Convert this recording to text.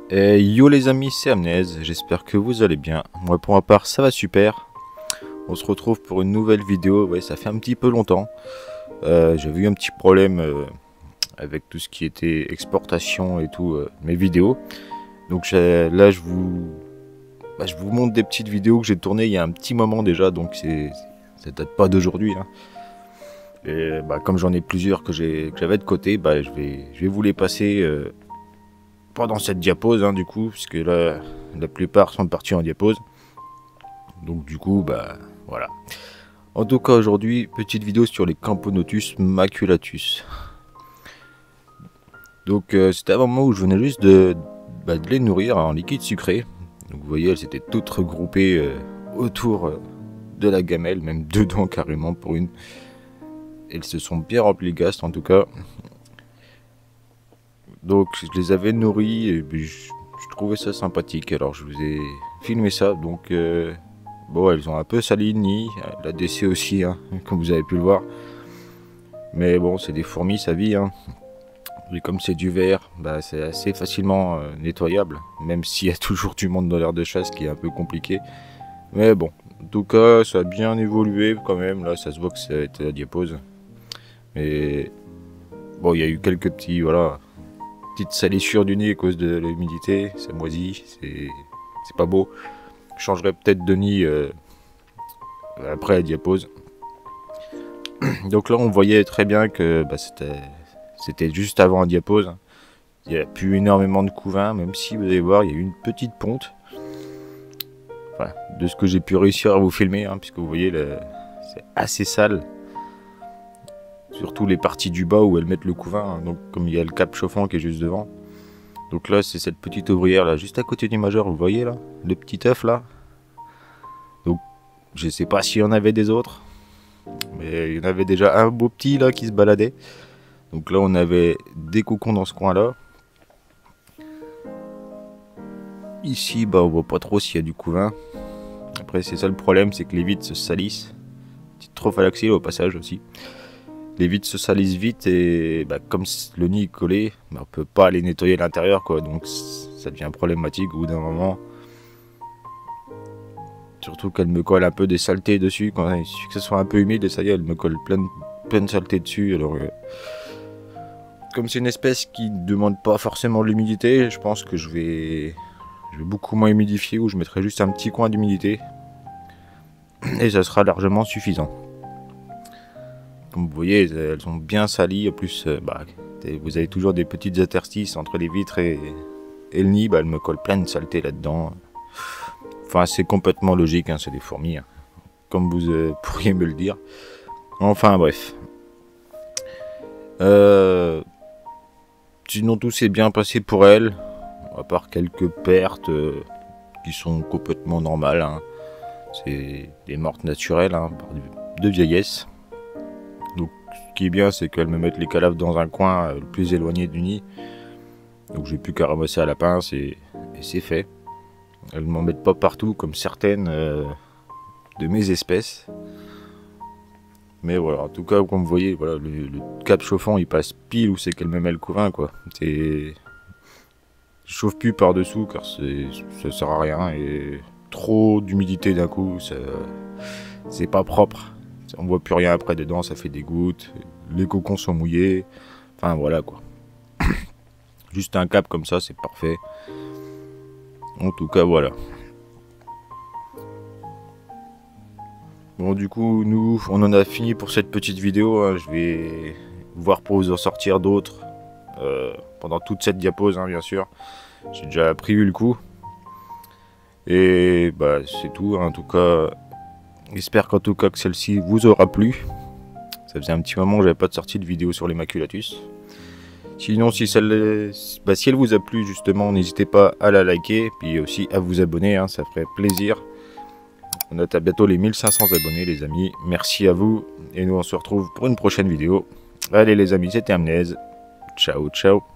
Et yo les amis, c'est Amnez, j'espère que vous allez bien. Moi pour ma part ça va super. On se retrouve pour une nouvelle vidéo, ouais ça fait un petit peu longtemps. J'avais eu un petit problème avec tout ce qui était exportation et tout, mes vidéos. Donc là je vous montre des petites vidéos que j'ai tournées il y a un petit moment déjà, donc ça date pas d'aujourd'hui. Hein. Et comme j'en ai plusieurs que j'avais de côté, je vais vous les passer pendant cette diapose, hein, du coup, puisque là, la plupart sont partis en diapose. Donc du coup, voilà. En tout cas, aujourd'hui, petite vidéo sur les Camponotus maculatus. Donc c'était un moment où je venais juste de les nourrir en liquide sucré. Donc vous voyez, elles étaient toutes regroupées autour de la gamelle, même dedans carrément pour une. Elles se sont bien remplies de gaz en tout cas. Donc je les avais nourries et je trouvais ça sympathique. Alors je vous ai filmé ça. Donc bon, elles ont un peu sali le nid, la DC aussi, hein, comme vous avez pu le voir. Mais bon, c'est des fourmis, ça vit. Hein. Et comme c'est du verre, c'est assez facilement nettoyable. Même s'il y a toujours du monde dans l'air de chasse, qui est un peu compliqué. Mais bon, en tout cas, ça a bien évolué quand même. Là, ça se voit que ça a été la diapose. Mais bon, il y a eu quelques petits, voilà, petites salissures du nez à cause de l'humidité. Ça moisit, c'est pas beau. Je changerai peut-être de nid après la diapose. Donc là, on voyait très bien que c'était juste avant la diapose. Il n'y a plus énormément de couvain, même si vous allez voir, il y a eu une petite ponte. Enfin, de ce que j'ai pu réussir à vous filmer, hein, puisque vous voyez, c'est assez sale. Surtout les parties du bas où elles mettent le couvain, hein, donc comme il y a le cap chauffant qui est juste devant. Donc là, c'est cette petite ouvrière là, juste à côté du majeur, vous voyez là, le petit œuf là. Donc, je sais pas s'il y en avait des autres, mais il y en avait déjà un beau petit là qui se baladait. Donc là, on avait des cocons dans ce coin là. Ici, on voit pas trop s'il y a du couvain. Après, c'est ça le problème, c'est que les vitres se salissent. Petite trophallaxie au passage aussi. Les vitres se salissent vite et comme le nid est collé, on peut pas aller nettoyer l'intérieur quoi, donc ça devient problématique au bout d'un moment. Surtout qu'elle me colle un peu des saletés dessus, quand il suffit que ce soit un peu humide et ça y est, elle me colle plein de saletés dessus. Alors comme c'est une espèce qui ne demande pas forcément l'humidité, je pense que je vais beaucoup moins humidifier, ou je mettrai juste un petit coin d'humidité et ça sera largement suffisant. Comme vous voyez, elles sont bien salies. En plus, vous avez toujours des petites interstices entre les vitres et le nid. Elles me collent plein de saleté là-dedans. Enfin, c'est complètement logique, hein, c'est des fourmis. Hein, comme vous pourriez me le dire. Enfin, bref. Sinon, tout s'est bien passé pour elles. À part quelques pertes qui sont complètement normales. Hein. C'est des mortes naturelles, hein, de vieillesse. Donc ce qui est bien, c'est qu'elles me mettent les cadavres dans un coin le plus éloigné du nid. Donc j'ai plus qu'à ramasser à la pince et c'est fait. Elles ne m'en mettent pas partout comme certaines de mes espèces. Mais voilà, en tout cas, comme vous voyez, voilà, le cap chauffant il passe pile où c'est qu'elle me met le couvain quoi. Je chauffe plus par dessous car ça sert à rien et trop d'humidité d'un coup, c'est pas propre. On voit plus rien après dedans, ça fait des gouttes, les cocons sont mouillés, enfin voilà quoi. Juste un cap comme ça, c'est parfait. En tout cas voilà. Bon du coup, nous, on en a fini pour cette petite vidéo, hein. Je vais voir pour vous en sortir d'autres pendant toute cette diapose, hein, bien sûr. J'ai déjà prévu le coup. Et c'est tout, hein. En tout cas... J'espère qu'en tout cas que celle-ci vous aura plu. Ça faisait un petit moment que j'avais pas de sortie de vidéo sur les maculatus. Sinon, si elle vous a plu justement, n'hésitez pas à la liker, puis aussi à vous abonner, hein, ça ferait plaisir. On note à bientôt les 1500 abonnés les amis. Merci à vous et nous on se retrouve pour une prochaine vidéo. Allez les amis, c'était Amnez. Ciao ciao.